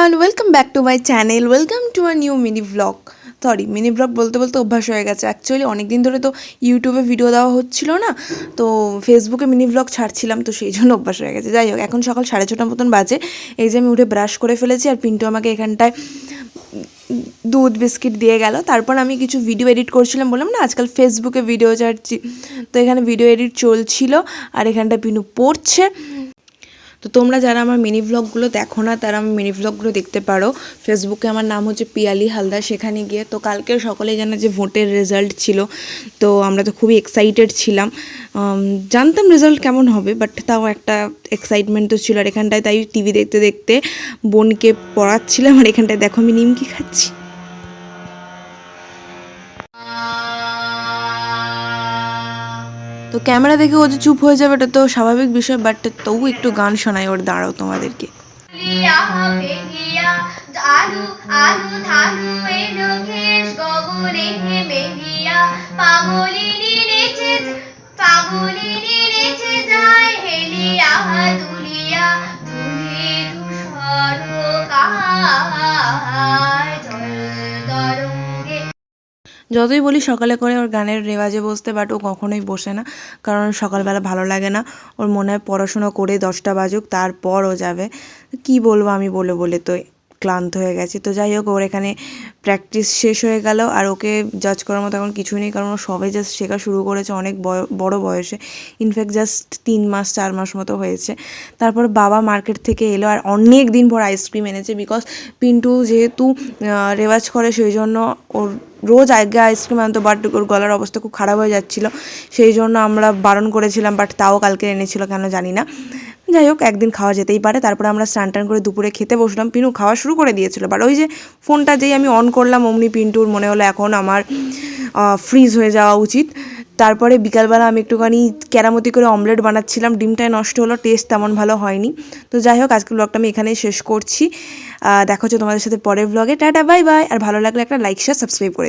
Everyone, welcome back to my channel. Welcome to a new mini blog. Mini blog বলতে বলতে অভ্যাস হয়ে গেছে। অ্যাকচুয়ালি অনেক দিন ধরে তো ইউটিউবে ভিডিও দেওয়া হচ্ছিল না, তো ফেসবুকে মিনি ব্লগ ছাড়ছিলাম, তো সেই জন্য অভ্যাস হয়ে গেছে। যাই হোক, এখন সকাল 6:30 মতন বাজে। এই যে আমি উঠে ব্রাশ করে ফেলেছি, আর পিন্টু আমাকে এখানটায় দুধ বিস্কিট দিয়ে গেল। তারপর আমি কিছু ভিডিও এডিট করছিলাম, বললাম না আজকাল ফেসবুকে ভিডিও ছাড়ছি, তো এখানে ভিডিও এডিট চলছিল আর এখানটায় পিনু পড়ছে। তো তোমরা যারা আমার মিনি ভ্লগগুলো দেখো না, তারা আমার মিনি ভ্লগগুলো দেখতে পারো। ফেসবুকে আমার নাম হচ্ছে পিয়ালি হালদার, সেখানে গিয়ে। তো কালকে সকলেই জানে যে ভোটের রেজাল্ট ছিল, তো আমরা তো খুবই এক্সাইটেড ছিলাম। জানতাম রেজাল্ট কেমন হবে, বাট তাও একটা এক্সাইটমেন্ট তো ছিল। আর এখানটায় তাই টিভি দেখতে দেখতে বোনকে পড়াচ্ছিলাম, আর এখানটায় দেখো আমি নিমকি খাচ্ছি। তো ক্যামেরা দেখে ও যে চুপ হয়ে যাবে এটা তো স্বাভাবিক বিষয়, বাট তবু একটু গান শোনাই ওর, দাঁড়াও তোমাদেরকে। যতই বলি সকালে করে ওর গানের রেওয়াজে বসতে, বাট ও কখনোই বসে না, কারণ সকালবেলা ভালো লাগে না। ওর মনে হয় পড়াশোনা করে 10টা বাজুক, তারপর ও যাবে। কি বলবো আমি, বলে বলে তো ক্লান্ত হয়ে গেছি। তো যাই হোক, ওর এখানে প্র্যাকটিস শেষ হয়ে গেল, আর ওকে জাজ করার মতো এখন কিছুই নেই, কারণ ও সবে জাস্ট শেখা শুরু করেছে অনেক বড় বয়সে। ইনফ্যাক্ট জাস্ট 3 মাস 4 মাস মতো হয়েছে। তারপর বাবা মার্কেট থেকে এলো, আর অনেক দিন পর আইসক্রিম এনেছে, বিকজ পিন্টু যেহেতু রেওয়াজ করে, সেই জন্য ওর রোজ আগে আইসক্রিম আনতো, বাট ওর গলার অবস্থা খুব খারাপ হয়ে যাচ্ছিলো, সেই জন্য আমরা বারণ করেছিলাম, বাট তাও কালকে এনেছিল, কেন জানি না। যাই হোক, একদিন খাওয়া যেতেই পারে। তারপরে আমরা স্নান টান করে দুপুরে খেতে বসলাম। পিনু খাওয়া শুরু করে দিয়েছিল, বাট ওই যে ফোনটা যেই আমি অন করলাম, অমনি পিন্টুর মনে হলো এখন আমার ফ্রিজ হয়ে যাওয়া উচিত। তারপরে বিকালবেলা আমি একটুখানি কেরামতি করে অমলেট বানাচ্ছিলাম, ডিমটাই নষ্ট হলো, টেস্ট তেমন ভালো হয়নি। তো যাই হোক, আজকের ব্লগটা আমি এখানেই শেষ করছি। দেখা হচ্ছে তোমাদের সাথে পরের ব্লগে। Tata, bye bye. আর ভালো লাগলে একটা লাইক শেয়ার সাবস্ক্রাইব করে